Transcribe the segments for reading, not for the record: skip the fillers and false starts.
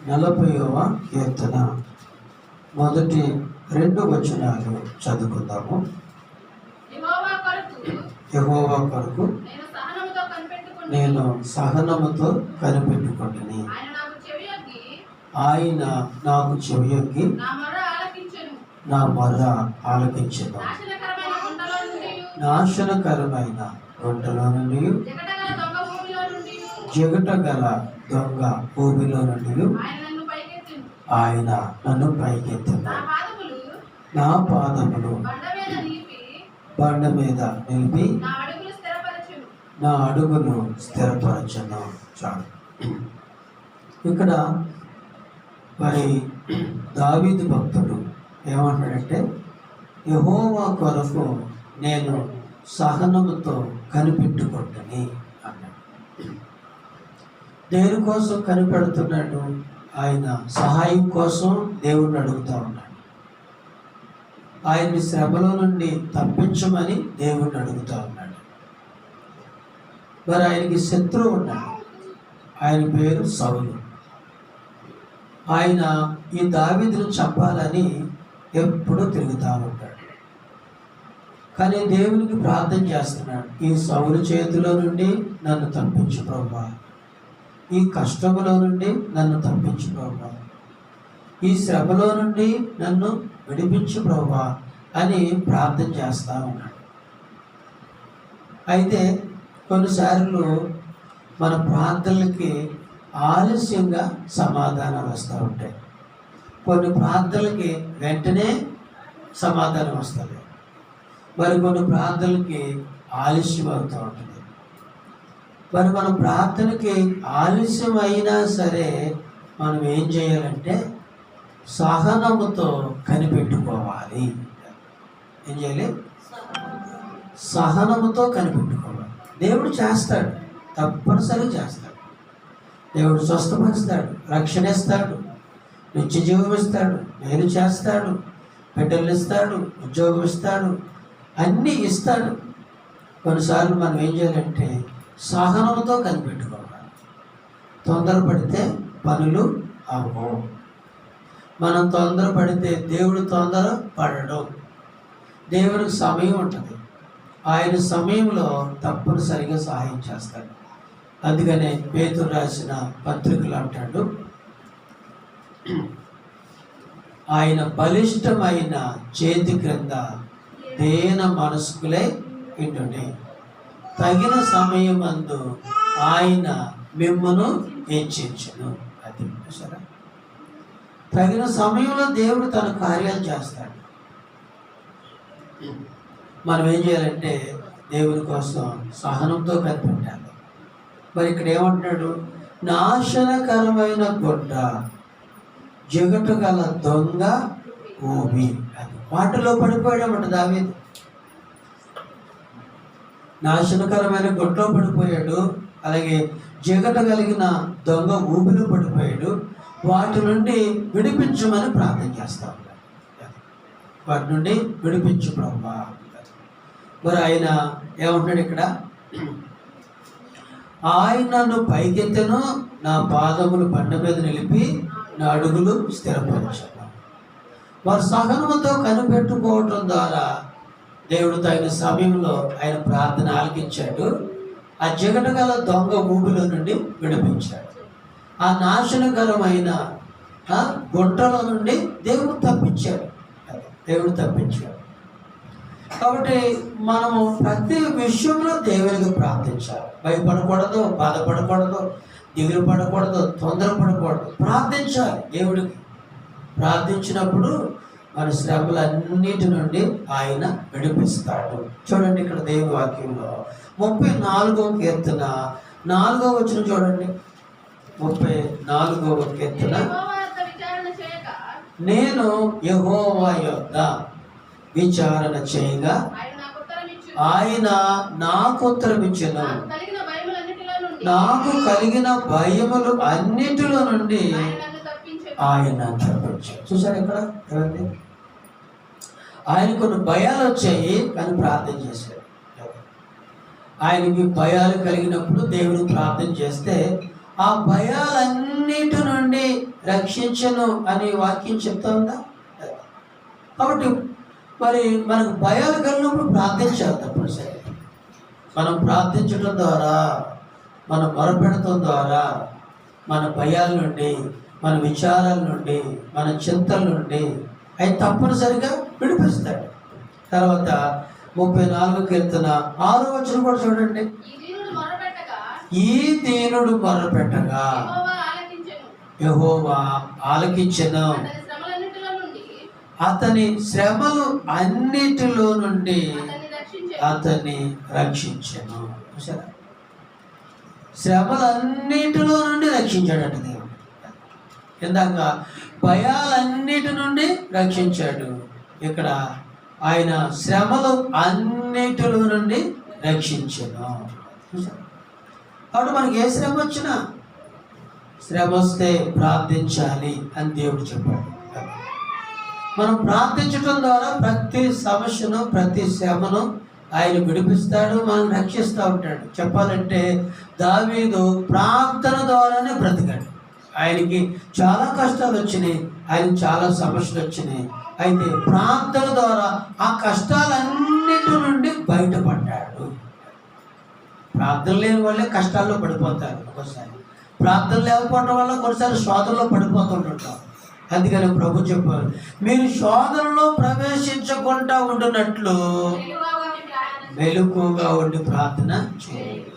40వ కీర్తన మొదటి 2 వచనాలు చదువుకుందాము. యెహోవా కొరకు నేను సహనముతో కనిపెట్టుకుంటుని, ఆయన నాకు చెవియొగ్గి నా మొర్ర ఆలకించెను. నాశనకరమైన గుంటలో నుండి, జగటగల దొంగ భూమిలో నుండి ఆయన నన్ను పైకెత్తిన. నా పాదములు బండ మీద నిలిపి నా అడుగులు స్థిరపరచను. చాలు. ఇక్కడ మరి దావీదు భక్తుడు ఏమంటాడంటే, యెహోవా కొరకు నేను సహనముతో కనిపెట్టుకుంటుని అన్నాడు. దేని కోసం కనిపెడుతున్నాడు? ఆయన సహాయం కోసం దేవుణ్ణి అడుగుతూ ఉన్నాడు. ఆయన్ని శ్రమలో నుండి తప్పించమని దేవుణ్ణి అడుగుతూ ఉన్నాడు. మరి ఆయనకి శత్రువు ఉన్నాడు. ఆయన పేరు సౌలు. ఆయన ఈ దావీదును చంపాలని ఎప్పుడూ తిరుగుతూ ఉంటాడు. కానీ దేవునికి ప్రార్థన చేస్తున్నాడు, ఈ సౌలు చేతిలో నుండి నన్ను తప్పించు ప్రభువా, ఈ కష్టములో నుండి నన్ను తప్పించు ప్రభువా, ఈ శ్రమలో నుండి నన్ను విడిపించు ప్రభువా అని ప్రార్థన చేస్తూ ఉన్నాడు. అయితే కొన్నిసార్లు మన ప్రార్థనలకి ఆలస్యంగా సమాధానాలు వస్తూ ఉంటాయి. కొన్ని ప్రార్థనలకి వెంటనే సమాధానం వస్తుంది, మరి కొన్ని ప్రార్థనలకి ఆలస్యం అవుతూ ఉంటుంది. మరి మన ప్రార్థనకి ఆలస్యం అయినా సరే మనం ఏం చేయాలంటే సహనముతో కనిపెట్టుకోవాలి. ఏం చేయాలి? సహనముతో కనిపెట్టుకోవాలి. దేవుడు చేస్తాడు, తప్పనిసరిగా చేస్తాడు. దేవుడు స్వస్థపరుస్తాడు, రక్షణ ఇస్తాడు, నిత్య జీవం ఇస్తాడు, మేలు చేస్తాడు, బిడ్డలు ఇస్తాడు, ఉద్యోగం ఇస్తాడు, అన్నీ ఇస్తాడు. కొన్నిసార్లు మనం ఏం చేయాలంటే సహనంతో కనిపెట్టుకోవాలి. తొందరపడితే పనులు అవ్వవు. మనం తొందరపడితే దేవుడు తొందర పడడం. దేవుడికి సమయం ఉంటుంది, ఆయన సమయంలో తప్పనిసరిగా సహాయం చేస్తాడు. అందుకనే పేతురు రాసిన పత్రికలు అంటాడు, ఆయన బలిష్టమైన చేతి క్రింద దేన మనస్కులై ఇండునే, తగిన సమయమందు ఆయన మిమ్మును హెచ్చించును. అది సరే, తగిన సమయంలో దేవుడు తన కార్యాలు చేస్తాడు. మనం ఏం చేయాలంటే దేవుని కోసం సహనంతో కనిపెట్టాలి. మరి ఇక్కడ ఏమంటున్నాడు? నాశనకరమైన గుడ్డ, జగటు గల దొంగ భూమి. అది వాటిలో పడిపోయాడన్నమాట దావీదు. నాశనకరమైన గుడ్డలో పడిపోయాడు, అలాగే జగట కలిగిన దొంగ ఊపిలో పడిపోయాడు. వాటి నుండి విడిపించమని ప్రార్థన చేస్తా ఉన్నాడు. వాటి నుండి విడిపించు ప్రభువా. మరి ఆయన ఏమంటున్నాడు ఇక్కడ? ఆయన నన్ను పైకెత్తెను, నా పాదములు బండ మీద నిలిపి నా అడుగులు స్థిరపరచను. వారు సహనముతో కనిపెట్టుకోవటం ద్వారా దేవుడు తగిన సమయంలో ఆయన ప్రార్థన ఆలకించాడు. ఆ జగట గల దొంగ ఊబిలో నుండి విడిపించాడు. ఆ నాశనకరమైన గుంటలో నుండి దేవుడు తప్పించాడు. కాబట్టి మనము ప్రతి విషయంలో దేవునికి ప్రార్థించాలి. భయపడకూడదు, బాధపడకూడదు, దిగులు పడకూడదు, తొందరపడకూడదు. ప్రార్థించాలి దేవుడికి. ప్రార్థించినప్పుడు మన శ్రమలన్నిటి నుండి ఆయన విడిపిస్తాడు. చూడండి ఇక్కడ దేవుని వాక్యంలో 34వ కీర్తన 4వ వచనం చూడండి. 34వ కీర్తన, నేను యెహోవా యొద్ద విచారణ చేయగా ఆయన నాకు ఉత్తరమిచ్చెను, నాకు కలిగిన భయములు అన్నిటిలో నుండి ఆయన తప్పించాడు. చూసారు ఇక్కడ ఎవరిని? ఆయన కొన్ని భయాలు వచ్చాయి కానీ ప్రార్థన చేశాడు. ఆయనకి భయాలు కలిగినప్పుడు దేవుడికి ప్రార్థన చేస్తే ఆ భయాలన్నిటి నుండి రక్షించను అనే వాక్యం చెప్తుందా? కాబట్టి మరి మనకు భయాలు కలిగినప్పుడు ప్రార్థించాలి తప్పనిసరి. మనం ప్రార్థించడం ద్వారా, మనం మొరపెడటం ద్వారా మన భయాల నుండి, మన విచారాల నుండి, మన చింతల నుండి అవి తప్పనిసరిగా విడిపిస్తాడు. తర్వాత 34 కీర్తన 6వ వచనం కూడా చూడండి. ఈ దీనుడు మొరపెట్టగా యెహోవా ఆలకించెను, అతని శ్రమలు అన్నిటిలో నుండి అతన్ని రక్షించెను. శ్రమలన్నిటిలో నుండి రక్షించాడంట దేవుడు. ఇందాక భయాలన్నిటి నుండి రక్షించాడు, ఇక్కడ ఆయన శ్రమలు అన్నిటిలో నుండి రక్షించెను. కాబట్టి మనకి ఏ శ్రమ వచ్చినా, శ్రమ వస్తే ప్రార్థించాలి అని దేవుడు చెప్పాడు. మనం ప్రార్థించడం ద్వారా ప్రతి సమస్యను, ప్రతి శ్రమను ఆయన విడిపిస్తాడు, మనం రక్షిస్తూ ఉంటాడు. చెప్పాలంటే దావీదు ప్రార్థన ద్వారానే బ్రతికాడు. ఆయనకి చాలా కష్టాలు వచ్చినాయి, ఆయనకి చాలా సమస్యలు వచ్చినాయి. అయితే ప్రార్థన ద్వారా ఆ కష్టాలన్నిటి నుండి బయటపడ్డాడు. ప్రార్థన లేని వాళ్ళే కష్టాల్లో పడిపోతారు. ఒకసారి ప్రార్థన లేకపోవడం వల్ల కొన్నిసారి శోధనలో పడిపోతుంటాం. అందుకని ప్రభు చెప్పారు, మీరు శోధనలో ప్రవేశించకుండా ఉండినట్లు మెలకువగా ఉండి ప్రార్థన చేయండి.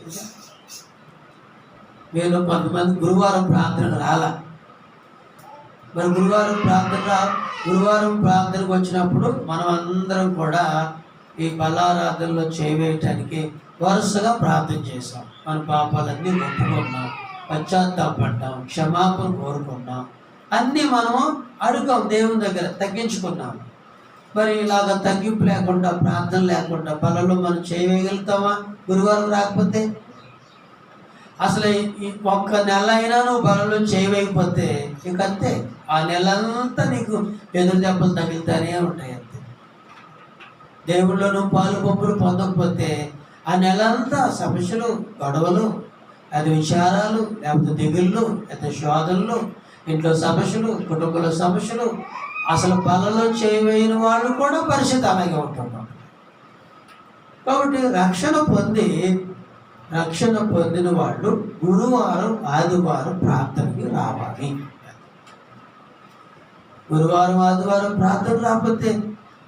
మీరు కొంతమంది గురువారం ప్రార్థనకు రాలా. మరి గురువారం ప్రార్థనకు వచ్చినప్పుడు మనం అందరం కూడా ఈ బలారాధనలో చేయవేయటానికి వరుసగా ప్రార్థన చేసాం. మన పాపాలన్నీ ఒప్పుకున్నాం, పశ్చాత్తాపడ్డాం, క్షమాపణ కోరుకున్నాం, అన్నీ మనము అడుగాం, దేవుని దగ్గర తగ్గించుకున్నాం. మరి ఇలాగ తగ్గింపు లేకుండా, ప్రార్థన లేకుండా బలలో మనం చేయగలుగుతామా? గురువారం రాకపోతే అసలు ఈ ఒక్క నెల అయినా నువ్వు బలలో చేయలేకపోతే ఇంకంతే, ఆ నెలంతా నీకు ఎదురు దెబ్బలు తగులుతానే ఉంటాయి. అంతే. దేవుళ్ళో నువ్వు పాలు పంపులు పొందకపోతే ఆ నెలంతా సమస్యలు, గొడవలు, అది విచారాలు, లేకపోతే దిగుళ్ళు, లేకపోతే శోధనలు, ఇంట్లో సమస్యలు, కుటుంబంలో సమస్యలు, అసలు బలలో చేయవేయని వాళ్ళు కూడా పరిస్థితి అలాగే ఉంటున్నాం. కాబట్టి రక్షణ పొందిన వాళ్ళు గురువారం, ఆదివారం ప్రార్థనకి రావాలి. గురువారం, ఆదివారం ప్రార్థన రాకపోతే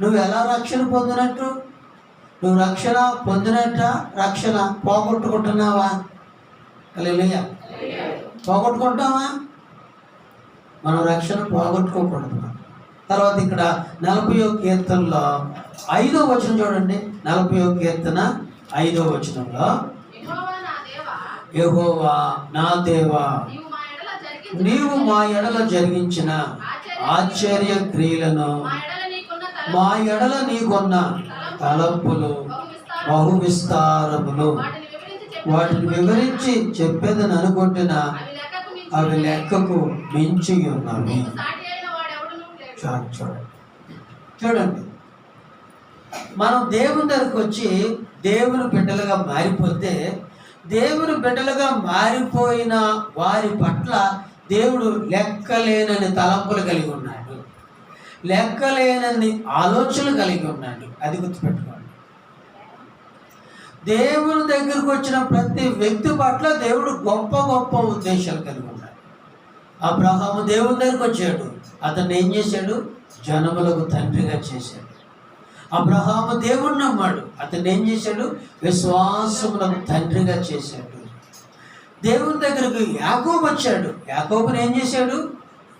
నువ్వు ఎలా రక్షణ పొందినట్టు? నువ్వు రక్షణ పొందినట్ట, రక్షణ పోగొట్టుకుంటున్నావా? హల్లెలూయా. పోగొట్టుకుంటావా? మనం రక్షణ పోగొట్టుకోకూడదు. తర్వాత ఇక్కడ 40వ కీర్తనలో 5వ వచనం చూడండి. 40వ కీర్తన 5వ వచనంలో, యెహోవా నా దేవా, నీవు మా ఎడల జరిగించిన ఆశ్చర్య క్రియలను, మా ఎడల నీకున్న తలంపులు బహు విస్తారములు, వాటిని వివరించి చెప్పేదని అనుకుంటున్న అవి లెక్కకు మించి ఉన్నవి. చూడండి, మనం దేవుని దగ్గరకు వచ్చి దేవుని బిడ్డలుగా మారిపోతే, దేవుని బిడ్డలుగా మారిపోయిన వారి పట్ల దేవుడు లెక్కలేనని తలంపులు కలిగి ఉన్నాడు, లెక్కలేనని ఆలోచనలు కలిగి ఉన్నాడు. అది గుర్తుపెట్టుకోండి. దేవుని దగ్గరకు వచ్చిన ప్రతి వ్యక్తి పట్ల దేవుడు గొప్ప గొప్ప ఉద్దేశాలు కలిగి ఉన్నాడు. అబ్రహాము దేవుని దగ్గరకు వచ్చాడు, అతన్ని ఏం చేశాడు? జనములకు తండ్రిగా చేశాడు. అబ్రహాము దేవుణ్ణి నమ్మాడు, అతన్ని ఏం చేశాడు? విశ్వాసములకు తండ్రిగా చేశాడు. దేవుని దగ్గరకు యాకోబు వచ్చాడు, యాకోబుని ఏం చేశాడు?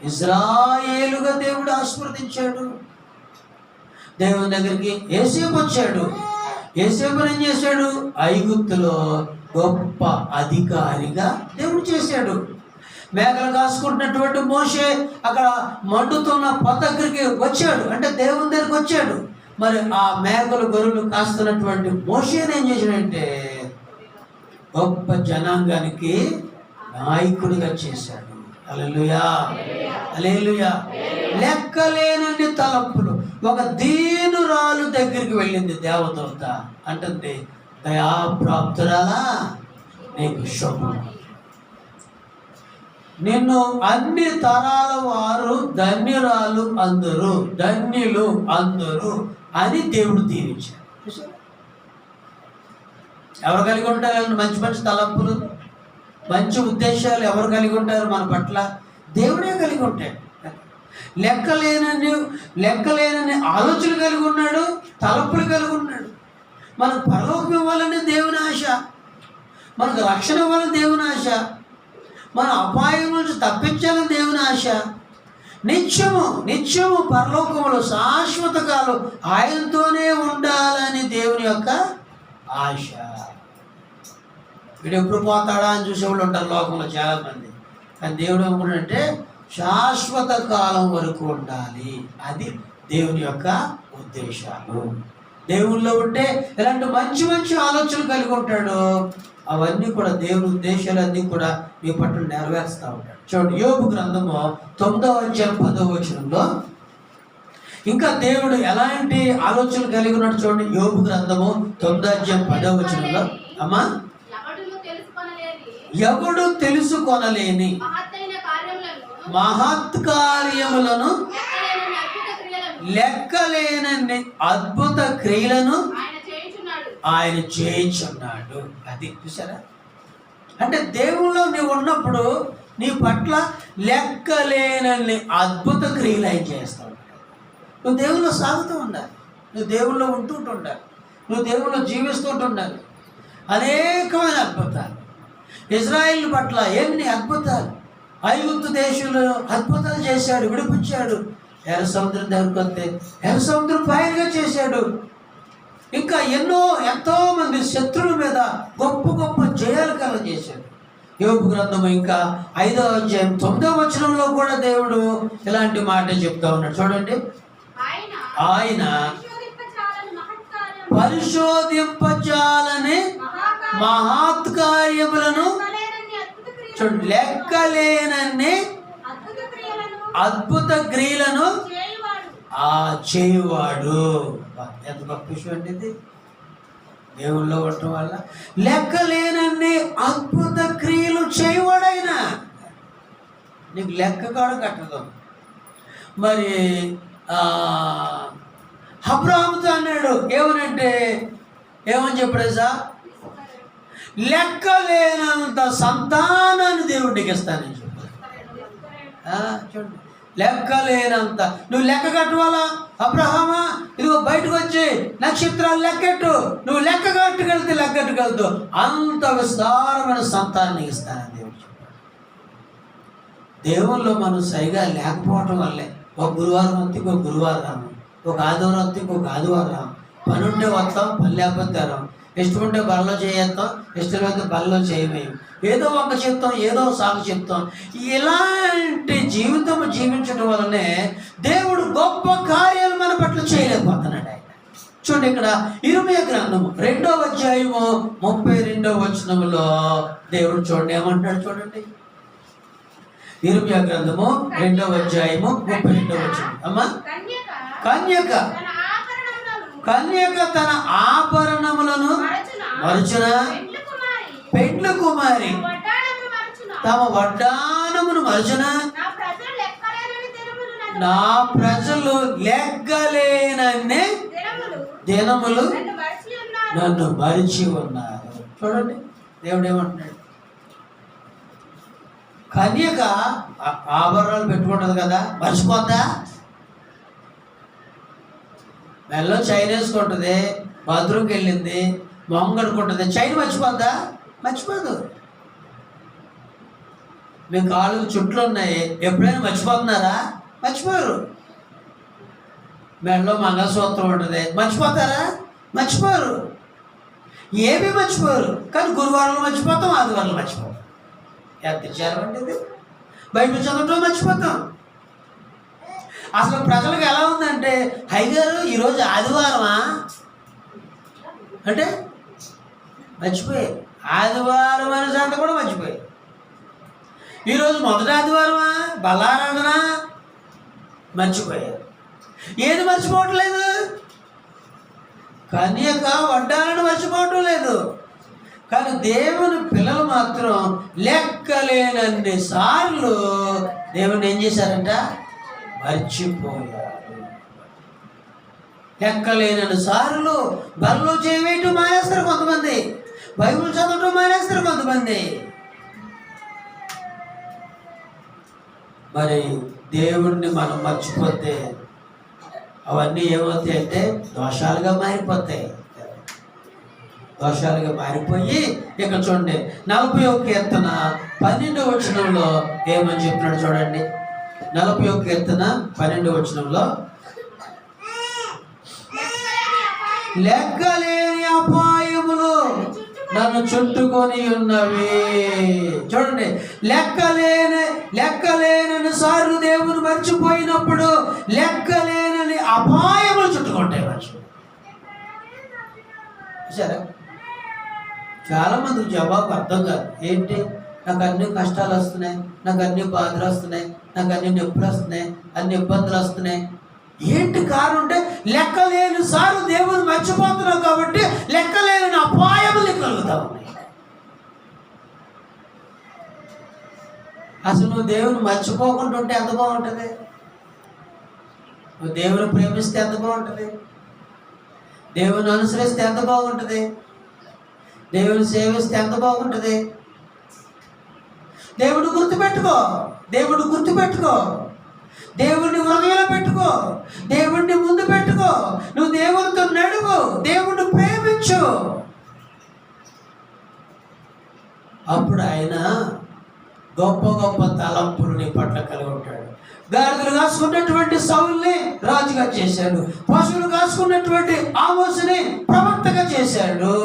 ఇజ్రాయేలుగా దేవుడు ఆశీర్వదించాడు. దేవుని దగ్గరికి యోసేపు వచ్చాడు, యోసేపుని ఏం చేశాడు? ఐగుప్తులో గొప్ప అధికారిగా దేవుడు చేశాడు. మేకలు కాసుకుంటున్నటువంటి మోషే అక్కడ మండుతున్న పొద దగ్గరికి వచ్చాడు, అంటే దేవుని దగ్గరికి వచ్చాడు. మరి ఆ మేకలు, గొర్రెలు కాస్తున్నటువంటి మోషేని ఏం చేశాడంటే గొప్ప జనాంగానికి నాయకుడిగా చేశాడు. హల్లెలూయా, హల్లెలూయా. లెక్కలేనన్ని తలంపులు. ఒక దీనురాలు దగ్గరికి వెళ్ళింది దేవదూత, అంటుంది, దయాప్రాప్తురాలా నీకు శుభం. నిన్ను అన్ని తరాల వారు ధన్యురాలు అందరు, ధన్యులు అందరు అని దేవుడు దీవించాడు. ఎవరు కలిగి ఉంటారు మంచి మంచి తలంపులు, మంచి ఉద్దేశాలు ఎవరు కలిగి ఉంటారు మన పట్ల? దేవుడే కలిగి ఉంటాడు. లెక్కలేనని ఆలోచనలు కలిగి ఉన్నాడు, తలంపులు కలిగి ఉన్నాడు. మనకు పరలోకం ఇవ్వాలని దేవుని ఆశ, మనకు రక్షణ ఇవ్వాలని దేవుని ఆశ, మన అపాయం నుంచి తప్పించాలని దేవుని ఆశ. నిత్యము పరలోకములో శాశ్వత కాలం ఆయనతోనే ఉండాలని దేవుని యొక్క ఆశ. వీడు ఎప్పుడు పోతాడా అని చూసేవాళ్ళు ఉంటారు లోకంలో చాలామంది. కానీ దేవుడు ఏమనుకుంటాడంటే శాశ్వత కాలం వరకు ఉండాలి. అది దేవుని యొక్క ఉద్దేశాలు. దేవుల్లో ఉంటే ఇలాంటి మంచి మంచి ఆలోచనలు కలిగి ఉంటాడు. అవన్నీ కూడా దేవుని ఉద్దేశాలన్నీ కూడా మీ పట్ల నెరవేరుస్తూ ఉంటాడు. చూడండి, యోబు గ్రంథము 9వ అధ్యాయం 10వ వచనంలో ఇంకా దేవుడు ఎలాంటి ఆలోచనలు కలిగి ఉన్నాడు చూడండి. యోబు గ్రంథము 9వ అధ్యాయం 10వ వచనంలో, అమ్మా, ఎవడు తెలుసుకొనలేని మహత్కార్యములను లెక్కలేనన్ని అద్భుత క్రియలను ఆయన చేయించున్నాడు. అది చూసారా? అంటే దేవుల్లో నీవు ఉన్నప్పుడు నీ పట్ల లెక్కలేనన్ని అద్భుత క్రియలు ఆయన చేస్తూ ఉంటాడు. నువ్వు దేవుల్లో సాగుతూ ఉండాలి, నువ్వు దేవుల్లో ఉండాలి, నువ్వు దేవుల్లో జీవిస్తూ ఉండాలి. అనేకమైన అద్భుతాలు ఇజ్రాయిల్ పట్ల ఎన్ని అద్భుతాలు! ఐగుప్తు దేశంలో అద్భుతాలు చేశాడు, విడిపించాడు. ఎర్ర సముద్రం దగ్గరికి వస్తే ఎర్ర సముద్రం పాయలుగా చేశాడు. ఇంకా ఎంతో మంది శత్రువుల మీద గొప్ప గొప్ప జయాలు కలగజేశాడు. యోబు గ్రంథం ఇంకా 5వ అధ్యాయం 9వ వచనంలో కూడా దేవుడు ఇలాంటి మాట చెప్తా ఉన్నాడు. చూడండి, ఆయన పరిశోధింపజాలని మహత్కార్యములను చూడండి, లెక్కలేనన్ని అద్భుత క్రియలను చేయువాడు. ఎంత గొప్ప విషయం అండి ఇది! దేవుల్లో ఉండటం వల్ల లెక్కలేనన్ని అద్భుత క్రియలు చేయవాడైనా నీకు లెక్క కూడా కట్టదు. మరి అబ్రాహాముతో అన్నాడు, ఏమని చెప్పాడు సార్? లెక్కలేనంత సంతానాన్ని దేవుడికి ఇస్తానని చెప్పాడు. చూడండి, లెక్కలేనంత. నువ్వు లెక్క కట్టువాలా? అబ్రహామా, ఇదిగో బయటకు వచ్చి నక్షత్రాలు లెక్కెట్టు. నువ్వు లెక్క కట్టుకెళ్తే లెక్కట్టుకెళ్తూ అంత విస్తారమైన సంతానాన్ని ఇస్తానని దేవుడు చెప్పాడు. దేవుల్లో మనం సరిగా లేకపోవటం వల్లే ఒక గురువారం వస్తే ఇంకొక గురువారం రాము, ఒక ఆదివారం వస్తే ఇంకొక ఆదివారం రాము. పని ఉంటే వస్తాం, పని లేకపోతే రాము. ఇష్టం ఉంటే బలలో చేస్తాం, ఇష్టం అయితే బలలో చేయమేయం. ఏదో ఒక చెప్తాం, ఏదో సాగు చెప్తాం. ఇలాంటి జీవితం జీవించడం వల్లనే దేవుడు గొప్ప కార్యాలు మన పట్ల చేయలేకపోతున్నాడు ఆయన. చూడండి, ఇక్కడ ఇర్మీయా గ్రంథము 2వ అధ్యాయము 32వ వచనములో దేవుడు చూడండి ఏమంటాడు. చూడండి, ఇర్మీయా గ్రంథము 2వ అధ్యాయము 32వ వచనం. అమ్మా, కన్యక తన ఆభరణములను మరచున, పెండ్ల కుమారి తమ వడ్డానమును మరచున, నా ప్రజలు లెక్కలేనన్ని దినములు నన్ను మరిచి ఉన్నారు. చూడండి, దేవుడు ఏమంటున్నాడు? కన్యక ఆభరణాలు పెట్టుకుంటుంది కదా, మర్చిపోద్దా? మెల్లో చైన్ వేసుకుంటుంది, బాత్రూమ్కి వెళ్ళింది, మొహం కడుక్కుంటుంది, చైన్ మర్చిపోద్దా? మర్చిపోదు. మీ కాళ్ళకు చుట్లు ఉన్నాయి, ఎప్పుడైనా మర్చిపోతున్నారా? మర్చిపోరు. మెడలో మంగళసూత్రం ఉంటుంది, మర్చిపోతారా? మర్చిపోరు. ఏమీ మర్చిపోరు. కానీ గురువారంలో మర్చిపోతాం, ఆదివారంలో మర్చిపోతాం. ఎంత విచారం అంటే ఇది! బైబిల్ చదవటం మర్చిపోతాం. అసలు ప్రజలకు ఎలా ఉందంటే, హైగారు ఈరోజు ఆదివారమా అంటే మర్చిపోయారు. ఆదివారం అనే సంగతి కూడా మర్చిపోయారు. ఈరోజు మొదటి ఆదివారమా, బలారాధన మర్చిపోయారు. ఏది మర్చిపోవట్లేదు? కన్యక వడ్డాలను మర్చిపోవటం లేదు, కానీ దేవుని పిల్లలు మాత్రం లెక్కలేనన్ని సార్లు దేవుని ఏం చేశారంట? మర్చిపోయారు. లెక్కలేనన్ని సార్లు బల్లో చేయవేయటం మానేస్తారు కొంతమంది, బైబిల్ చదవటం మానేస్తారు కొంతమంది. మరి దేవుణ్ణి మనం మర్చిపోతే అవన్నీ ఏమవుతాయి అంటే దోషాలుగా మారిపోతాయి. దోషాలుగా మారిపోయి ఇక చూడండి 41 కీర్తన 12వ వచనంలో ఏమని చెప్పినాడు చూడండి. 41 కీర్తన 12వ వచనంలో, లెక్కలేని అపాయములు నన్ను చుట్టుకొని ఉన్నవి. చూడండి, లెక్కలేని సార్లు దేవుని మర్చిపోయినప్పుడు లెక్కలేనని అపాయములు చుట్టుకుంటాయి మనుషులు. సరే, చాలా మందికి జవాబు అర్థం కాదు. ఏంటి? నాకు అన్ని కష్టాలు వస్తున్నాయి, నాకు అన్ని బాధలు వస్తున్నాయి, నాకు అన్ని నొప్పులు వస్తున్నాయి, అన్ని ఇబ్బందులు వస్తున్నాయి. ఏంటి కారణం అంటే లెక్కలేని సార్లు దేవుని మర్చిపోతున్నావు కాబట్టి లెక్కలేని అపాయములు కలుగుతా ఉన్నాయి. అసలు నువ్వు దేవుని మర్చిపోకుండా ఉంటే ఎంత బాగుంటుంది? నువ్వు దేవుని ప్రేమిస్తే ఎంత బాగుంటుంది? దేవుని అనుసరిస్తే ఎంత బాగుంటుంది? దేవుని సేవిస్తే ఎంత బాగుంటుంది? దేవుడు గుర్తుపెట్టుకో, దేవుడిని హృదయంలో పెట్టుకో, దేవుడిని ముందు పెట్టుకో, నువ్వు దేవునితో నడువు, దేవుడిని ప్రేమించు. అప్పుడు ఆయన గొప్ప గొప్ప తలంపులు నీ పట్ల కలిగి ఉంటాడు. గాడిదలు కాసుకున్నటువంటి సౌలుని రాజుగా చేశాడు, పశువులు కాసుకున్నటువంటి ఆమోసుని ప్రవక్తగా చేశాడు.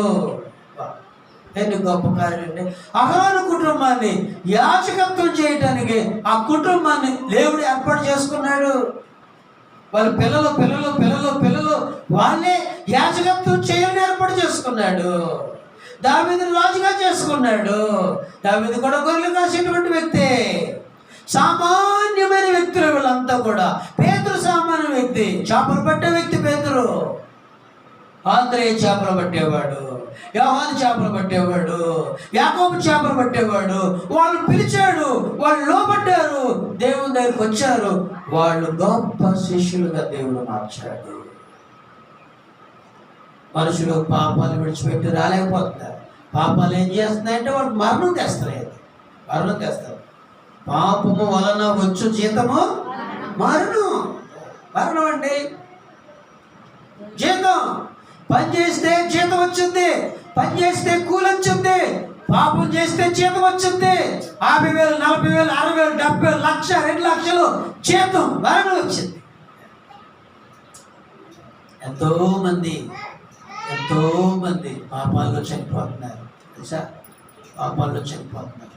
ఎన్ని గొప్ప కార్యాలండి! అహరోను కుటుంబాన్ని యాజకత్వం చేయటానికి ఆ కుటుంబాన్ని దేవుడు ఏర్పాటు చేసుకున్నాడు. వాళ్ళ పిల్లలు వాళ్ళే యాజకత్వం చేయాలని ఏర్పాటు చేసుకున్నాడు. దావీదును రాజుగా చేసుకున్నాడు. దావీదు కూడా గొర్రెలు కాసేటువంటి వ్యక్తే. సామాన్యమైన వ్యక్తులు వీళ్ళంతా కూడా. పేతురు సామాన్య వ్యక్తి, చేపలు పట్టే వ్యక్తి పేతురు. ఆంధ్రేయ చేపలు పట్టేవాడు, యోహాను చేపలు పట్టేవాడు, యాకోబు చేపలు పట్టేవాడు. వాళ్ళు పిలిచాడు, వాళ్ళు లోపడ్డారు, దేవుని దగ్గరికి వచ్చారు, వాళ్ళు గొప్ప శిష్యులుగా దేవుడు మార్చాడు. మనుషులు పాపాలు విడిచిపెట్టి రాలేకపోతున్నారు. పాపాలు ఏం చేస్తున్నాయంటే వాళ్ళు మరణం తెస్తారు. పాపము వలన వచ్చు జీతము మరణం అండి. జీతం పని చేస్తే జీతం వచ్చింది, పని చేస్తే కూలి వచ్చింది. పాపం చేస్తే జీతం వచ్చింది. 50,000, 40,000, 60,000, 70,000, 1,00,000, 2,00,000 జీతం, మరణం వచ్చింది. ఎంతో మంది పాపాల్లో చనిపోతున్నారు. తెలుసా? పాపాల్లో చనిపోతున్నారు.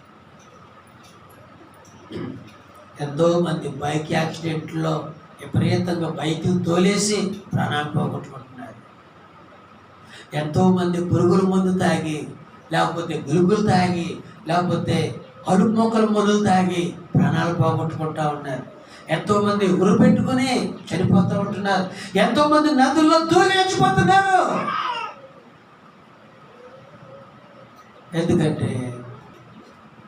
ఎంతో మంది బైక్ యాక్సిడెంట్లో విపరీతంగా బైక్ తోలేసి ప్రాణాలు పోగొట్టుకుంటున్నారు. ఎంతోమంది పురుగుల మందు తాగి, లేకపోతే గురుగులు తాగి, లేకపోతే అడుపు మొక్కల మందులు తాగి ప్రాణాలు పోగొట్టుకుంటా ఉన్నారు. ఎంతోమంది ఉరి పెట్టుకుని చనిపోతూ ఉంటున్నారు. ఎంతోమంది నదుల్లో దూరేచిపోతున్నారు. ఎందుకంటే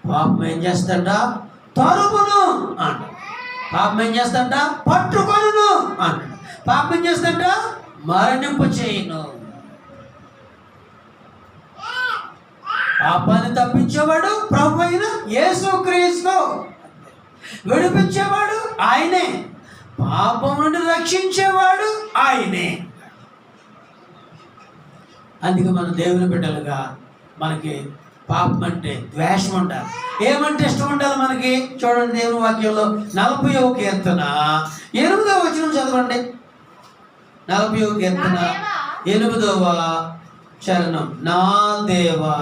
పాపం ఏం చేస్తాడ? తరుమును అంట. పాపం ఏం చేస్తాడ? పట్టుకొను అంట. పాపం ఏం చేస్తాడ? మరణింప చేయను. పాపాన్ని తప్పించేవాడు ప్రభు అయిన యేసుక్రీస్తు. విడిపించేవాడు ఆయనే, పాపం నుండి రక్షించేవాడు ఆయనే. అందుకే మన దేవుని బిడ్డలుగా మనకి పాపం అంటే ద్వేషం ఉండాలి. ఏమంటే ఇష్టం ఉండాలి మనకి? చూడండి, దేవుని వాక్యంలో 40వ కీర్తన 8వ వచనం చదవండి. 40వ కీర్తన 8వ చరణం. నా దేవా,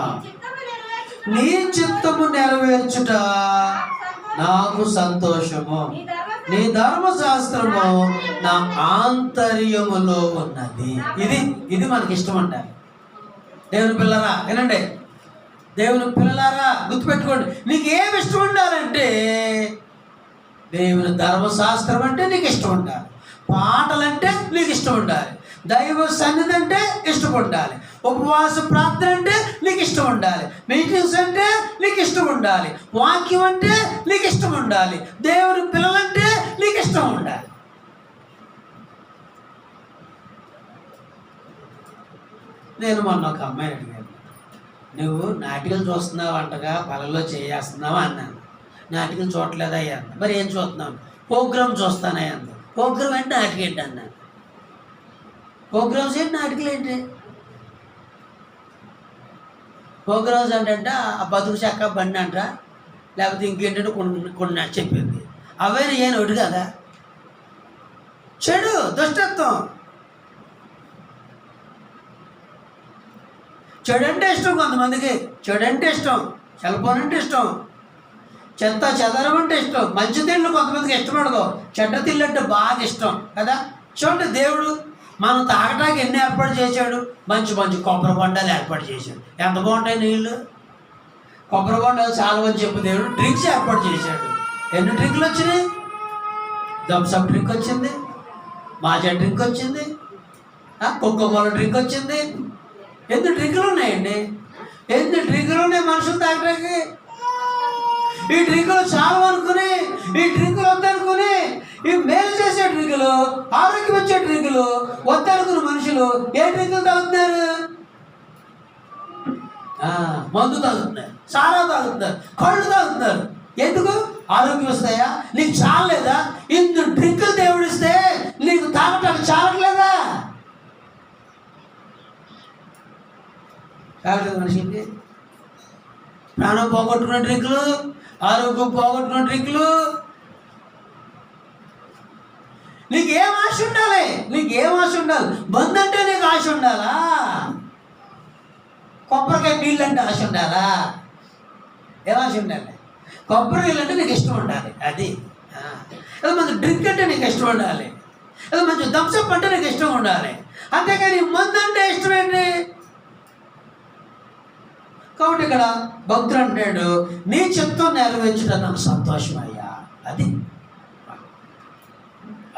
నీ చిత్తము నెరవేర్చుట నాకు సంతోషము, నీ ధర్మశాస్త్రము నా ఆంతర్యములో ఉన్నది. ఇది మనకి ఇష్టం అంటారు. దేవుని పిల్లరా వినండి, దేవుని పిల్లలారా గుర్తుపెట్టుకోండి. నీకు ఏమి ఇష్టం ఉండాలంటే దేవుని ధర్మశాస్త్రం అంటే నీకు ఇష్టం ఉండాలి, పాటలంటే నీకు ఇష్టం ఉండాలి, దైవ సన్నిధి అంటే ఇష్టం ఉండాలి, ఉపవాస ప్రార్థన అంటే నీకు ఇష్టం ఉండాలి, మీటింగ్స్ అంటే నీకు ఇష్టం ఉండాలి, వాక్యం అంటే నీకు ఇష్టం ఉండాలి, దేవుని పిల్లలంటే నీకు ఇష్టం ఉండాలి. నేను మొన్న ఒక అమ్మాయిని అడిగాను, నువ్వు నాటికలు చూస్తున్నావు అంటగా పొలంలో చేస్తున్నావా అన్నాను. నాటికలు చూడలేదా అయ్యా అన్న. మరి ఏం చూస్తున్నావు? ప్రోగ్రామ్ చూస్తానయ్యా అంది. ప్రోగ్రామ్ ఏంటి, నాటిక ఏంటి అన్నాను. ప్రోగ్రామ్స్ ఏంటి, నాటికలు ఏంటి? ప్రోగ్రామ్స్ అంటే ఆ బతుకు చెక్క బండి అంట, లేకపోతే ఇంకేంటంటే కొన్ని చెప్పింది. అవైనా ఏం ఒకటి కదా, చెడు దుష్టత్వం. చెడు అంటే ఇష్టం కొంతమందికి, చెడు అంటే ఇష్టం, సెల్ఫోన్ అంటే ఇష్టం, చెత్త చెదరం అంటే ఇష్టం, మంచి తిళ్ళు కొంతమందికి ఇష్టపడదు, చెడ్డ తిళ్ళు అంటే బాగా ఇష్టం కదా. చూడండి, దేవుడు మనం తాగటానికి ఎన్ని ఏర్పాటు చేశాడు, మంచి మంచి కొబ్బరి బొండాలు ఏర్పాటు చేశాడు. ఎంత బాగుంటాయి నీళ్ళు, కొబ్బరి బొండాలు చాలా మంది చెప్పు. దేవుడు డ్రింక్స్ ఏర్పాటు చేశాడు. ఎన్ని డ్రింకులు వచ్చినాయి? థమ్సప్ డ్రింక్ వచ్చింది, మాజా డ్రింక్ వచ్చింది, కోకోకోలా డ్రింక్ వచ్చింది. ఎన్ని డ్రింకులు ఉన్నాయండి, ఎన్ని డ్రింకులు ఉన్నాయి మనుషులు తాగడానికి. ఈ డ్రింకులు చాలు అనుకుని, ఈ డ్రింకులు వద్దనుకుని, ఈ మేలు చేసే డ్రింకులు, ఆరోగ్యం వచ్చే డ్రింకులు వద్దనుకుని మనుషులు ఏ డ్రింకులు తాగుతున్నారు? మందు తాగుతున్నారు, సారా తాగుతున్నారు, కళ్ళు తాగుతున్నారు. ఎందుకు? ఆరోగ్యం వస్తాయా? నీకు చాలలేదా? ఇందు డ్రింకులు దేవుడిస్తే నీకు తాగటానికి చాలట్లేదా? చాలలేదు మనిషికి. ప్రాణం పోగొట్టుకున్న డ్రింకులు, ఆరోగ్యం పోగొట్టుకున్న డ్రింకులు. నీకేం ఆశ ఉండాలి? నీకేం ఆశ ఉండాలి? బంద్ అంటే నీకు ఆశ ఉండాలా? కొబ్బరికాయ నీళ్ళు అంటే ఆశ ఉండాలా? ఏం ఆశ ఉండాలి? కొబ్బరి నీళ్ళు అంటే నీకు ఇష్టం ఉండాలి. అది ఏదో మంచి డ్రింక్ అంటే నీకు ఇష్టం ఉండాలి, ఏదో మంచి థమ్సప్ అంటే నీకు ఇష్టం ఉండాలి. అంతేకాని మందు అంటే ఇష్టం ఏంటి? కాబట్టి ఇక్కడ భక్తుడు అంటాడు, నీ చిత్తం నెరవేర్చడం నాకు సంతోషమయ్యా. అది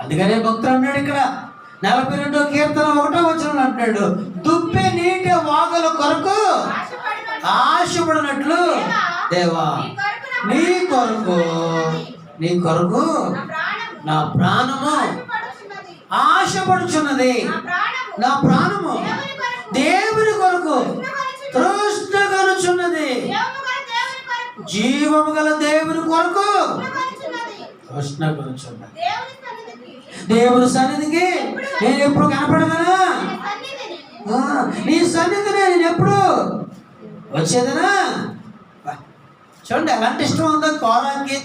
అందుకనే భక్తుడు అన్నాడు ఇక్కడ 42వ కీర్తన 1వ వచనంలో అంటాడు, దుప్పే నీటి వాగుల కొరకు ఆశపడినట్లు దేవా నీ కొరకు నా ప్రాణము ఆశపడుచున్నది. నా ప్రాణము దేవుని కొరకు తృష్ణగొనుచున్నది. జీవము గల దేవుని కొరకు తృష్ణగొనుచున్నది. దేవుని సన్నిధికి నేను ఎప్పుడు కనపడదనా? నీ సన్నిధి నేను ఎప్పుడు వచ్చేదనా? చూడండి ఎలాంటి ఇష్టం ఉందో కోరానికి.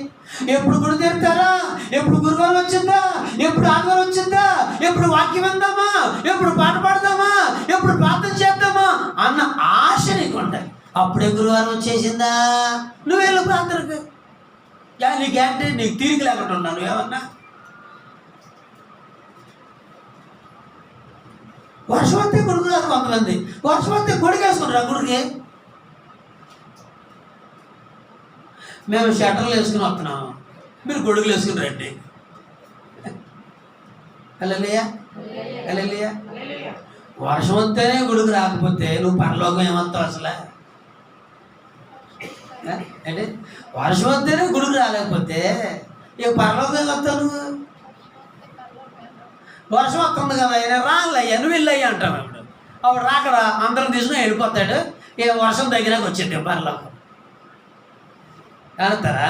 ఎప్పుడు గుడి తెరుతారా, ఎప్పుడు గురువారం వచ్చిందా, ఎప్పుడు ఆదివారం వచ్చిందా, ఎప్పుడు వాక్యం విందామా, ఎప్పుడు పాట పాడదామా, ఎప్పుడు ప్రార్థన చేద్దామా అన్న ఆశ నీకు ఉంటాయి. అప్పుడే గురువారం వచ్చేసిందా, నువ్వు వెళ్ళు ప్రార్థనకు. నీకేంటే నీకు తీరిక లేకుండా ఉన్నాను ఏమన్నా. వర్షం వస్తే గుడికి రాదు కొంతమంది, వర్షం వస్తే గుడికి వేసుకుంటారు. గుడికి మేము షటర్లు వేసుకుని వస్తున్నాము, మీరు గొడుగులు వేసుకుని రండి. హల్లెలూయా, హల్లెలూయా. వర్షం వస్తేనే గొడుగు రాకపోతే నువ్వు పరలోకం ఏమవుతావు అసలు? అంటే వర్షం వస్తేనే గొడుగు రాలేకపోతే ఇక పరలోకం ఏమవుతావు నువ్వు? వర్షం వస్తుంది కదా, అయినా రాళ్ళయ్యా నువ్వు వెళ్ళయ్యా అంటావు. అప్పుడు రాకడా అందరం తీసుకుని వెళ్ళిపోతాడు. ఇక వర్షం దగ్గరకు వచ్చింది పరలోకం అంటారా?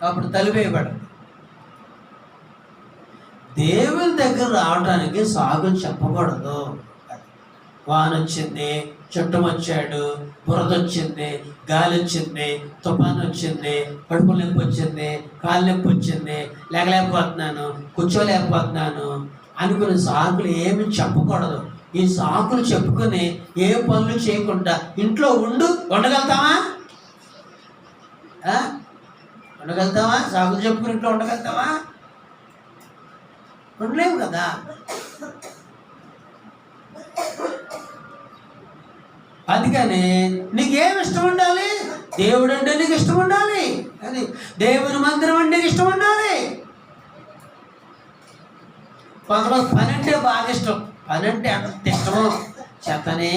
అప్పుడు తలుపేయబడదు. దేవుని దగ్గర రావడానికి సాగు చెప్పకూడదు. వాన వచ్చింది, చుట్టం వచ్చాడు, బురద వచ్చింది, గాలి వచ్చింది, తుఫాను వచ్చింది, కడుపు నొప్పి వచ్చింది, కాలు నొప్పి వచ్చింది, లేకలేకపోతున్నాను, కూర్చోలేకపోతున్నాను అనుకునే సాకులు ఏమి చెప్పకూడదు. ఈ సాకులు చెప్పుకొని ఏ పనులు చేయకుండా ఇంట్లో ఉండగలుగుతావా? ఉండగలుగుతావా? సాకులు చెప్పుకుని ఇంట్లో ఉండగలుగుతావా? ఉండలేవు కదా. అందుకని నీకేం ఇష్టం ఉండాలి? దేవుడు అంటే నీకు ఇష్టం ఉండాలి. అది దేవుని మందిరం అంటే నీకు ఇష్టం ఉండాలి. కొంతమంది పని అంటే బాగా ఇష్టం, పని అంటే అంత ఇష్టమో చేతనే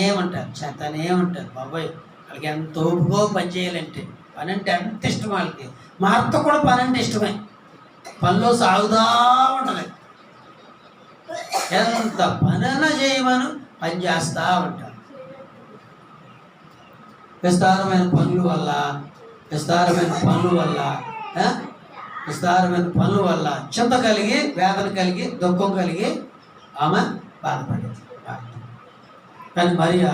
ఉంటారు బాబాయ్. వాళ్ళకి ఎంత ఓపుకో పని చేయాలంటే, పని అంటే అంత ఇష్టం వాళ్ళకి. మా అత్త కూడా పని అంటే ఇష్టమే, పనిలో సాగుదా ఉంటుంది. ఎంత పనైనా చేయమను పని చేస్తూ ఉంటారు. విస్తారమైన పనుల వల్ల చింత కలిగి, వేదన కలిగి, దుఃఖం కలిగి ఆమె బాధపడేది. కానీ మరియా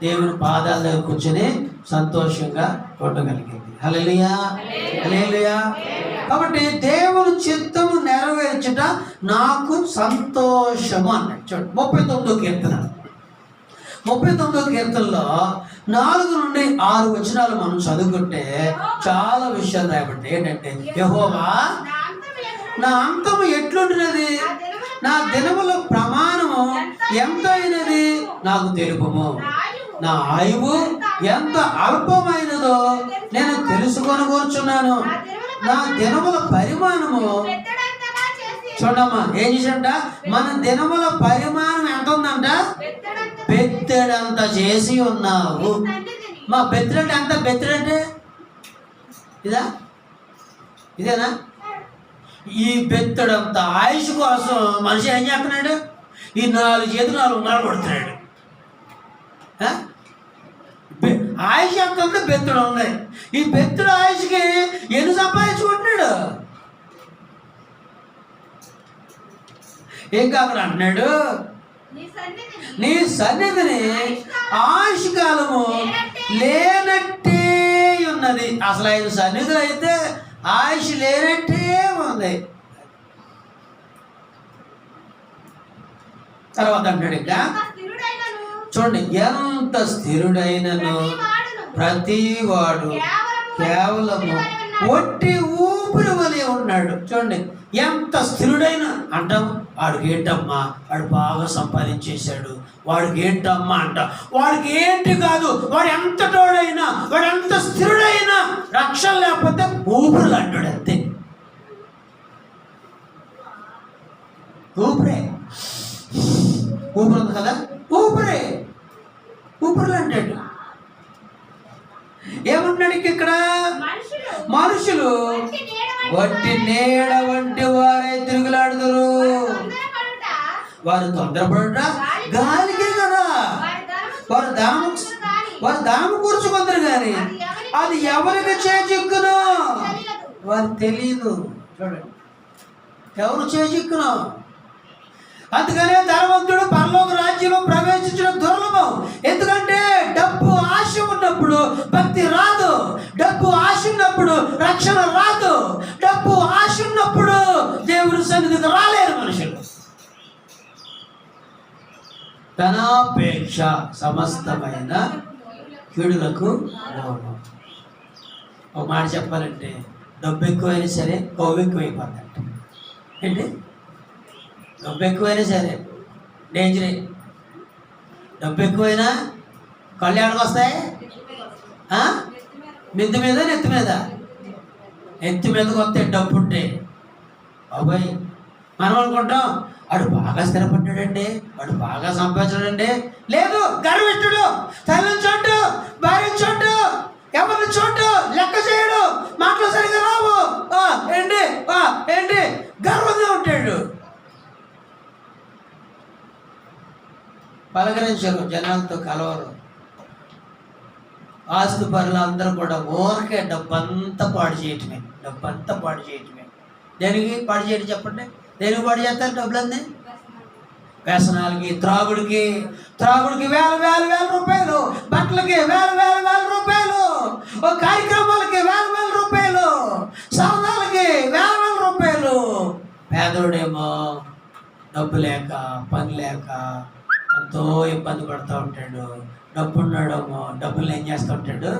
దేవుని పాదాల దగ్గర కూర్చొని సంతోషంగా ఉండగలిగింది. హల్లెలూయా, హల్లెలూయా. కాబట్టి దేవుని చిత్తము నెరవేర్చుట నాకు సంతోషము అన్నాడు. చూడండి 39వ కీర్తనలో 4 నుండి 6 వచనాలు మనం చదువుకుంటే చాలా విషయాలు రాయబడ్డాయి. ఏంటంటే, యెహోవా నా అంతము ఎట్లుంటున్నది, నా దినముల ప్రమాణము ఎంత అయినది నాకు తెలుపుము. నా ఆయువు ఎంత అల్పమైనదో నేను తెలుసుకొనగోరుచున్నాను. నా దినముల పరిమాణము చూడమ్మా, ఏం చేశాడంట? మన దినముల పరిమాణం ఎంత ఉందంట? బెత్తెడంత చేసి ఉన్నావు. మా బెత్తెడంటే ఎంత? బెత్తెడంటే ఇదేనా? ఈ బెత్తడంత ఆయుష్ కోసం మనిషి ఏం చేస్తున్నాడు? ఈ 4 చేతులు 4 ఉంగరాలు కొడుతున్నాడు. ఆయుష్ ఎంత ఉంది? బెత్తడం ఉంది. ఈ బెత్తడు ఆయుష్కి ఎన్ని సంపాదించుకుంటున్నాడు? ఇంకా అక్కడ అంటున్నాడు, నీ సన్నిధిని ఆయుష్ కాలము లేనట్టే ఉన్నది. అసలు 5 సన్నిధులు అయితే ఆయుష్ లేనట్టే ఉంది. తర్వాత అంటాడు ఇంకా, చూడండి, ఎంత స్థిరుడైనను ప్రతివాడు కేవలము ఒట్టి ఊపిరి వలె ఉన్నాడు. చూడండి, ఎంత స్థిరుడైన అంటాం. వాడికి ఏంటమ్మా, వాడు బాగా సంపాదించేశాడు, వాడికి ఏంటమ్మా అంట. వాడికి ఏంటి కాదు, వాడు ఎంత తోడైనా, వాడు ఎంత స్థిరుడైనా రక్షణ లేకపోతే ఊపిరి అంటాడు. అంతే, ఊపిరి ఉంది కదా, ఊపిరి అంటాడు. ఏమన్నాడు ఇక్కడ? మనుషులు వట్టి నీడ వంటి వారే తిరుగులాడుదురు. వారు తొందరపడుట గాలికే కదా. వారు ధనము కూర్చుకుందరు కానీ అది ఎవరికి చేజిక్కును వారు తెలియదు. చూడండి, ఎవరు చేజిక్కును. అందుకనే ధనవంతుడు పరలోక రాజ్యంలో ప్రవేశించడం దుర్లభం. ఎందుకంటే డబ్బు ఆశ ఉన్నప్పుడు భక్తి రాదు, డబ్బు ఆశ ఉన్నప్పుడు రక్షణ రాదు, డబ్బు ఆశ ఉన్నప్పుడు దేవుని సన్నిధికి రాలేరు మనుషులు. ధనాపేక్ష సమస్తమైన కీడులకు మూలం. ఒక మాట చెప్పాలంటే, డబ్బు ఎక్కువైనా సరే కొవ్వు ఎక్కువైపోతుందంట. ఏంటి? డబ్బు ఎక్కువైనా సరే డేంజరే. డబ్బు ఎక్కువైనా కళ్ళు ఎక్కడికి వస్తాయి? మిద్ది మీద, నెత్తి మీదకి వస్తాయి డబ్బు ఉంటే. బాబాయ్, మనం అనుకుంటాం వాడు బాగా స్థిరపడ్డాడండి, వాడు బాగా సంపాదించాడండి. లేదు, గర్విష్ఠుడు, తల్లిని చోటు, భార్య చోటు, ఎవరిని చోటు, లెక్క చేయడు, మాటలు సరిగా రావు, ఏంటి గర్వంగా ఉంటాడు. పలకరించరు, జనాలతో కలవరు. ఆస్తి పరులు అందరూ కూడా ఊరికే డబ్బంతా పాడు చేయటమే. దేనికి పాడు చేయడం చెప్పండి? దేనికి పాడు చేస్తారు డబ్బులన్నీ? వ్యసనాలకి, త్రాగుడికి వేల రూపాయలు, బట్టలకి వేల రూపాయలు, కార్యక్రమాలకి వేల రూపాయలు, సరదాలకి వేల రూపాయలు. పేదోడేమో డబ్బు లేక, పని లేక ఎంతో ఇబ్బంది పడుతూ ఉంటాడు. డబ్బున్నాడేమో డబ్బులు ఏం చేస్తూ ఉంటాడు?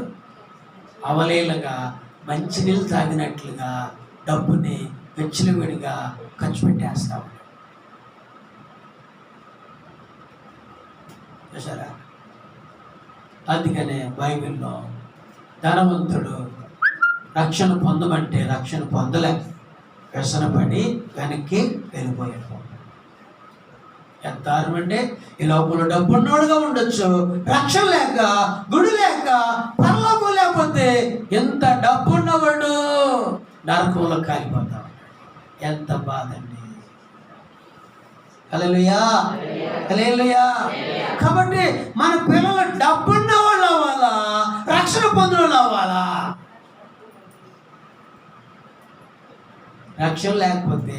అవలీలగా మంచినీళ్ళు తాగినట్లుగా డబ్బుని విచ్చలవిడిగా ఖర్చు పెట్టేస్తా ఉంటాడు. చూసారా? అందుకనే బైబిల్లో ధనవంతుడు రక్షణ పొందమంటే రక్షణ పొందలే, వ్యసనపడి వెనక్కి వెళ్ళిపోయాడు. ఎంత దారుణం అంటే ఈ లోపల డబ్బున్నోడుగా ఉండొచ్చు, రక్షణ లేక, గుడి లేక, పరలోకం లేకపోతే ఎంత డబ్బున్నవాడు నరకంలో కాలిపోతా ఉంటాడు. ఎంత బాధ అండి. హల్లెలూయా, హల్లెలూయా. కాబట్టి మన పిల్లలు డబ్బున్న వాళ్ళు అవ్వాలా, రక్షణ పొందిన వాళ్ళు అవ్వాలా? రక్షణ లేకపోతే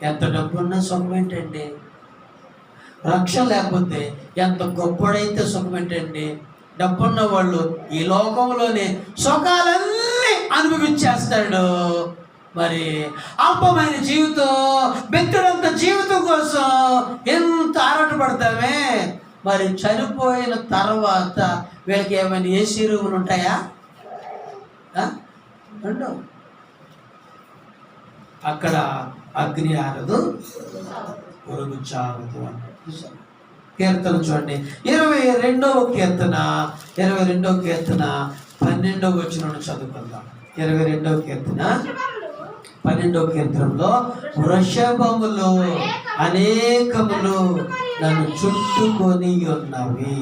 ఎంత డబ్బున్నా సుఖం ఏంటండి? రక్షణ లేకపోతే ఎంత గొప్పడైతే సుఖం ఏంటండి? డబ్బున్న వాళ్ళు ఈ లోకంలోనే సుఖాలన్నీ అనుభవించేస్తాడు. మరి అల్పమైన జీవితం, బెక్కడంత జీవితం కోసం ఎంత ఆరాటపడతామే. మరి చనిపోయిన తర్వాత వీళ్ళకి ఏమైనా ఏసీ రూములు ఉంటాయా? ఉండవు. అక్కడ అగ్ని ఆరదు, పొరుగు చావదు అన్నాడు. కీర్తన చూడండి, 22వ కీర్తన 12వ వచనం చదువుకుందాం. 22వ కీర్తన 12వ కీర్తనలో వృషభములు అనేకములు నన్ను చుట్టుకొని ఉన్నవి.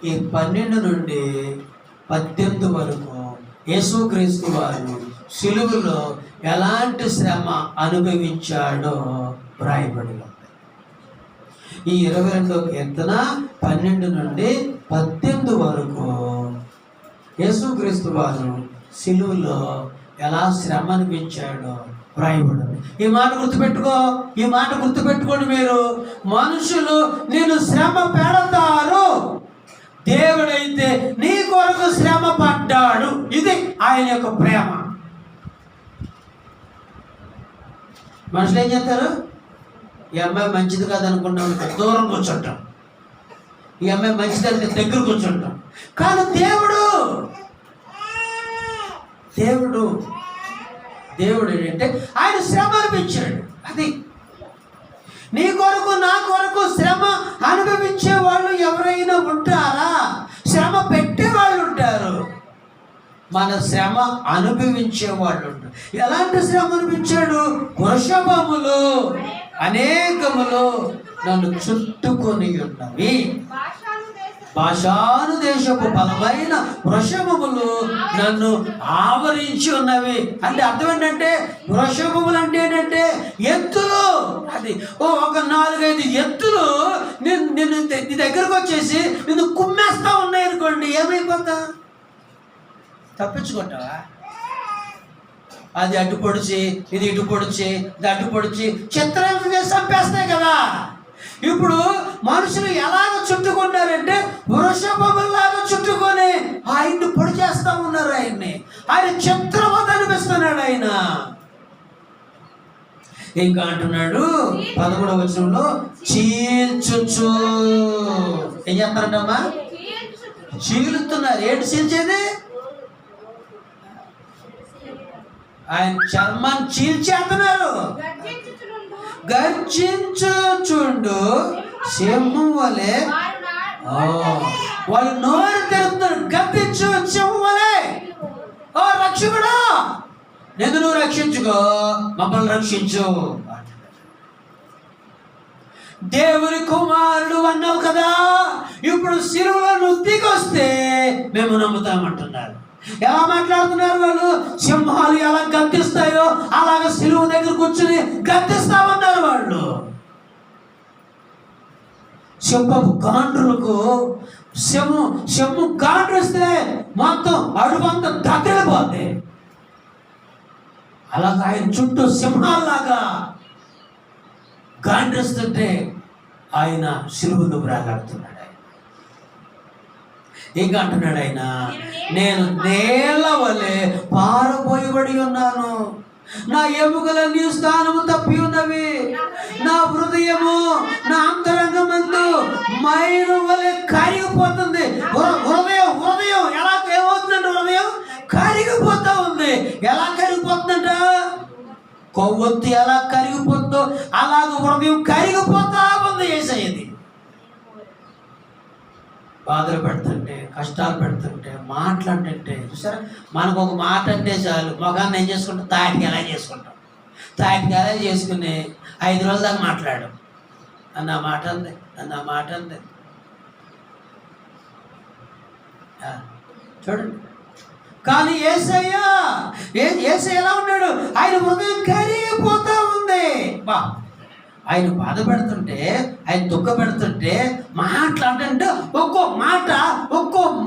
ఈ 12 నుండి 18 వరకు యేసుక్రీస్తు వారు సిలువలో ఎలాంటి శ్రమ అనుభవించాడో వ్రాయబడి ఉంది. ఈ 22వ కీర్తన 12 నుండి 18 వరకు యేసుక్రీస్తు వారు సిలువలో ఎలా శ్రమ అనిపించాడో వ్రాయబడి ఉంది. ఈ మాట గుర్తుపెట్టుకోండి మీరు. మనుషులు నేను శ్రమ పెడతారు, దేవుడైతే నీ కొరకు శ్రమ పడ్డాడు. ఇది ఆయన యొక్క ప్రేమ. మనుషులు ఏం చేస్తారు? ఈ అమ్మాయి మంచిది కాదనుకున్నాం దూరం కూర్చుంటాం, ఈ అమ్మాయి మంచిదంటే దగ్గర కూర్చుంటాం. కానీ దేవుడు ఏంటంటే ఆయన శ్రమ అనిపించాడు. అది నీ కొరకు నా కొరకు శ్రమ అనుభవించే వాళ్ళు ఎవరైనా ఉంటారా? శ్రమ పెట్టే వాళ్ళు ఉంటారు, మన శ్రమ అనుభవించే వాళ్ళు ఉంటారు. ఎలాంటి శ్రమ అనిపించాడు? వృషభములు అనేకములు నన్ను చుట్టుకొని ఉన్నవి. బాషాను దేశపు బలమైన వృషభములు నన్ను ఆవరించి ఉన్నవి. అంటే అర్థం ఏంటంటే, వృషభములు అంటే ఏంటంటే ఎత్తులు. అది ఒక 4-5 ఎత్తులు నిన్ను నీ దగ్గరకు వచ్చేసి నిన్ను కుమ్మేస్తా ఉన్నాయి అనుకోండి, ఏమైపోతా? తప్పించుకుంటావా? అది అడ్డు పొడిచి, ఇది ఇటు పొడిచి, ఇది అడ్డు పొడిచి చిత్రం చేసి చంపేస్తాయి కదా. ఇప్పుడు మనుషులు ఎలాగ చుట్టుకున్నారంటే వృషభములాగా చుట్టుకొని ఆయన్ని పొడి చేస్తా ఉన్నారు. ఆయన చిత్రవద అనిపిస్తున్నాడు. ఆయన ఇంకా అంటున్నాడు 11వ వచనంలో, చీల్చుచు. ఏం చేస్తారంటమ్మా? చీలుతున్నారు. ఏంటి చీల్చేది? ఆయన చర్మాన్ని చీల్చేస్తున్నారు. గర్జించుచుండు సింహం వలె వాళ్ళు నోరు తెరుతున్నారు. గర్జించు సింహం వలె, ఓ రక్షకుడు నేను నువ్వు రక్షించుకో, మమ్మల్ని రక్షించు. దేవుని కుమారుడు అన్నావు కదా, ఇప్పుడు సిలువలో నువ్వు దిగొస్తే మేము నమ్ముతామంటున్నారు. ఎలా మాట్లాడుతున్నారు వాళ్ళు? సింహాలు ఎలా గద్దిస్తాయో అలాగ సిలువ దగ్గర కూర్చుని గద్దిస్తామన్నారు వాళ్ళు. సింహపు గాండ్రులకు సింహం గాండ్రిస్తే మొత్తం అడుగంతా దగ్గరపోతే, అలాగ ఆయన చుట్టూ సింహాల్లాగా గాండ్రిస్తుంటే ఆయన సిలువను బ్రాలాడుతున్నాడు. ఇంకా అంటున్నాడు ఆయన, నేను నేల వలె పారబోయబడి ఉన్నాను, నా ఎముకలన్నీ స్థానము తప్పి ఉన్నవి, నా హృదయము నా అంతరంగమందు మైలు వలె కరిగిపోతుంది. హృదయం ఎలా ఏమవుతుందంటే, హృదయం కరిగిపోతా ఉంది. ఎలా కరిగిపోతుందంట? కొవ్వొత్తు ఎలా కరిగిపోతుందో అలాగ హృదయం కరిగిపోతా ఉంది. యేసయ్యది బాధలు పెడుతుంటే, కష్టాలు పెడుతుంటే, మాట్లాడుతుంటే చూసారా, మనకు ఒక మాట అంటే చాలు మొగాన్ని ఏం చేసుకుంటాం? తాటికి ఎలా చేసుకుంటాం. తాటికి ఎలా చేసుకుని 5 రోజుల దాకా మాట్లాడు. నన్ను ఆ మాట అంది, నన్ను ఆ మాట అంది. చూడండి. కానీ యేసయ్య ఎలా ఉన్నాడు? ఆయన హృదయం కరిగిపోతా ఉంది. బా, ఆయన బాధ పెడుతుంటే, ఆయన దుఃఖ పెడుతుంటే మాట్లాడంటే ఒక్కో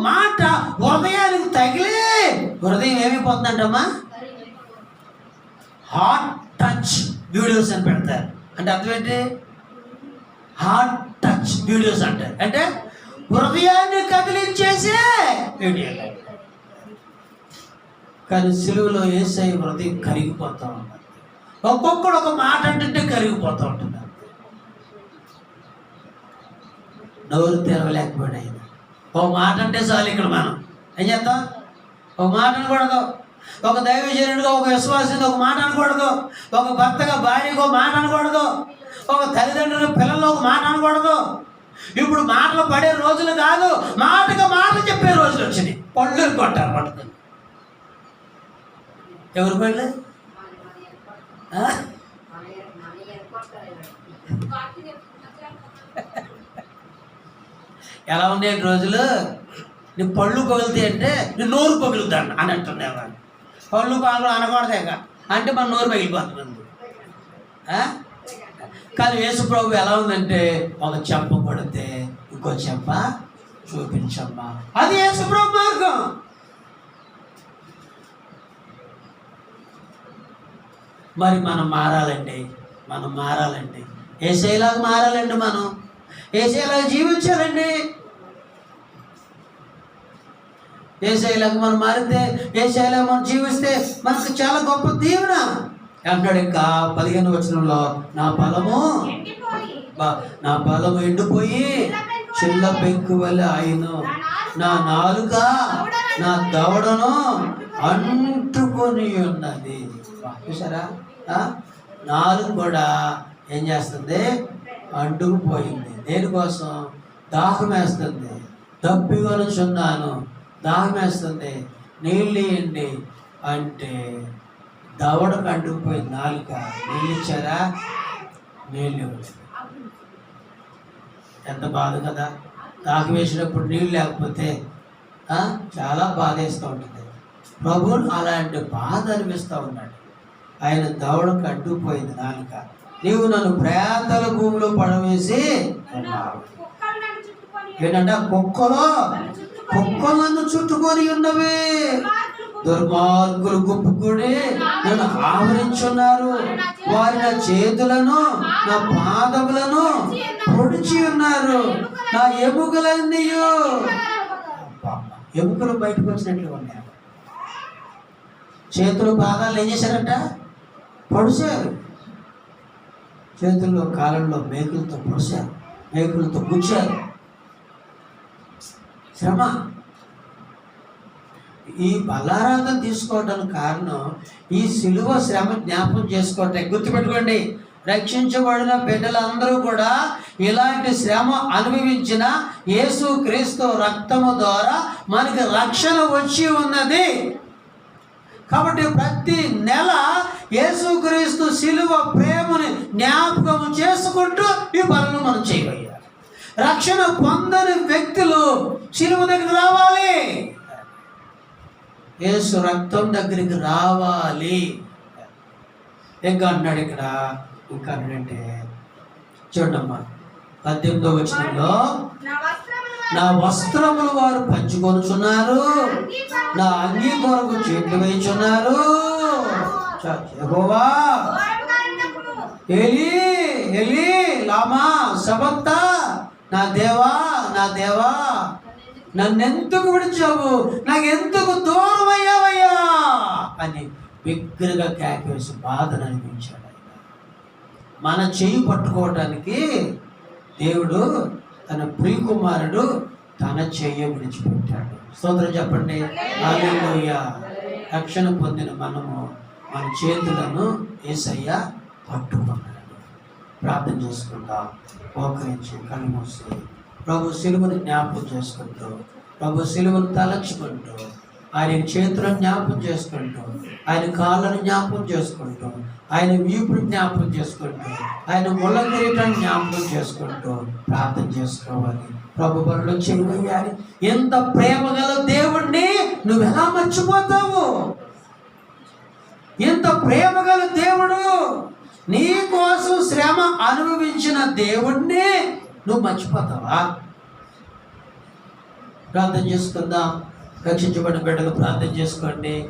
మాట హృదయానికి తగిలి హృదయం ఏమైపోతుందంటమ్మా? హార్ట్ టచ్ వీడియోస్ అని పెడతారు. అంటే అర్థం ఏంటి? హార్ట్ టచ్ వీడియోస్ అంటారు. అంటే హృదయాన్ని కదిలించేసే వీడియోలు. కానీ సిలువలో యేసయ్య హృదయం కరిగిపోతూ ఉంటుంది. ఒక్కొక్కడు ఒక మాట అంటే కరిగిపోతూ ఉంటుంది. నోరు తెరవలేకపోయాడు ఆయన. ఒక మాట అంటే చాలు. ఇక్కడ మనం ఏం చేద్దాం? ఒక మాట అనకూడదు. ఒక దైవజనుడిగా, ఒక విశ్వాసంగా ఒక మాట అనకూడదు. ఒక భర్తగా భార్యగా ఒక మాట అనకూడదు. ఒక తల్లిదండ్రులు పిల్లల్లో ఒక మాట అనకూడదు. ఇప్పుడు మాటలు పడే రోజులు కాదు, మాటలు చెప్పే రోజులు వచ్చినాయి. పళ్ళు కొట్టారు పడుతుంది. ఎవరు పళ్ళు? ఎలా ఉన్నాయి రోజులు? నీ పళ్ళు పగులుతాయి అంటే నీ నోరు పగులుతాను అని అంటున్నావా? పళ్ళు పగులు అనకూడదేక అంటే మన నోరు పగిలిపోతుంది. కానీ యేసు ప్రభు ఎలా ఉందంటే, ఒక చెంప కొడితే ఇంకో చెంప చూపించమ్మా. అది యేసు ప్రభు మార్గం. మరి మనం మారాలండి. యేసయ్యలాగా మారాలండి. మనం యేసయ్యలాగా జీవించాలండి. యేసయ్యలాగా మనం మారితే, యేసయ్యలాగా మనం జీవిస్తే మనకు చాలా గొప్ప దీవెన అంటాడు. ఇంకా 15వ వచనంలో, నా బలము ఎండిపోయి చిల్ల పెంకు వలె ఆయను, నా నాలుక నా దవడను అంటుకొని ఉన్నది. చూసారా? నాలుగు కూడా ఏం చేస్తుంది? అంటుకుపోయింది. దేనికోసం? దాహం వేస్తుంది. దప్పిగా నుంచున్నాను, దాహం వేస్తుంది, నీళ్ళు ఇవ్వండి అంటే దవడకు అంటుకుపోయింది నాలుక. నీళ్ళు ఇచ్చారా? నీళ్ళు ఇవ్వలేదు. ఎంత బాధ కదా! దాహం వేసినప్పుడు నీళ్ళు లేకపోతే చాలా బాధ వేస్తూ ఉంటుంది. ప్రభువు అలాంటి బాధ అనిపిస్తూ ఉన్నాడు. ఆయన దవడకు అడ్డుపోయింది నాలుక. నీవు నన్ను ప్రేతల భూమిలో పడవేసి ఉన్నావు. ఏంటంటే కుక్కలు నన్ను చుట్టుకొని ఉన్నవి. దుర్మార్గులు గుంపుకొని నన్ను ఆవరించున్నారు. వారి నా చేతులను నా పాదములను పొడిచి ఉన్నారు. నా ఎముకలన్నీ ఎముకలు బయటకు వచ్చినట్లు ఉన్నాయి. చేతులు పాదాలు ఏం చేశారంట? పొడిచారు. చేతుల్లో కాలంలో మేకులతో పొడిచారు, మేకులతో గుచ్చారు. శ్రమ. ఈ బలారాధన తీసుకోవడానికి కారణం ఈ సిలువ శ్రమ జ్ఞాపకం చేసుకోవటం. గుర్తుపెట్టుకోండి, రక్షించబడిన బిడ్డలందరూ కూడా ఇలాంటి శ్రమ అనుభవించిన యేసు క్రీస్తు రక్తము ద్వారా మనకి రక్షణ వచ్చి ఉన్నది. కాబట్టి ప్రతి నెల యేసుక్రీస్తు సిలువ ప్రేమని జ్ఞాపకం చేసుకుంటూ ఈ పనులు మనం చేయగలిగాం. రక్షణ పొందని వ్యక్తులు సిలువ దగ్గరికి రావాలి, యేసు రక్తం దగ్గరికి రావాలి. ఇంకా అన్నాడు ఇక్కడ, ఇంకా అన్నాడంటే చూడమ్మా 18వ వచనంలో, నా వస్త్రములు వారు పంచుకొనుచున్నారు, నా అంగీ కొరకు చేతులు వేయుచున్నారు. యెహోవా ఏలీ ఏలీ లామా సబక్తా, నా దేవా నన్నెందుకు విడిచావు, నాకెందుకు దూరం అయ్యావయ్యా అని బిగ్గరగా కేకేసి బాధను అనిపించాడు. మన చెయ్యి పట్టుకోవటానికి దేవుడు తన ప్రియకుమారుడు తన చెయ్యి విడిచిపెట్టాడు. స్తోత్రం చెప్పండి. హల్లెలూయా. రక్షణ పొందిన మనము మన చేతులను యేసయ్య పట్టుకున్నాడు. ప్రార్థన చేసుకుంటాం. మోకరించి కళ్ళు మూసి ప్రభు సిలువను జ్ఞాపకం చేసుకుంటూ, ప్రభు సిలువను తలచుకుంటూ ఆయన చేతులను జ్ఞాపకం చేసుకుంటూ, ఆయన కాళ్ళను జ్ఞాపకం చేసుకుంటూ, ఆయన వీపును జ్ఞాపకం చేసుకుంటూ, ఆయన ముళ్ళ కిరీటాన్ని జ్ఞాపకం చేసుకుంటూ ప్రార్థన చేసుకోవాలి. ప్రభు బరిలో చెయ్యాలి. ఎంత ప్రేమ గల దేవుణ్ణి నువ్వెలా మర్చిపోతావు? ఎంత ప్రేమ గల దేవుడు, నీ కోసం శ్రమ అనుభవించిన దేవుణ్ణి నువ్వు మర్చిపోతావా? ప్రార్థన చేసుకుందాం. రక్షించబడిన బిడ్డలు ప్రార్థన చేసుకోండి.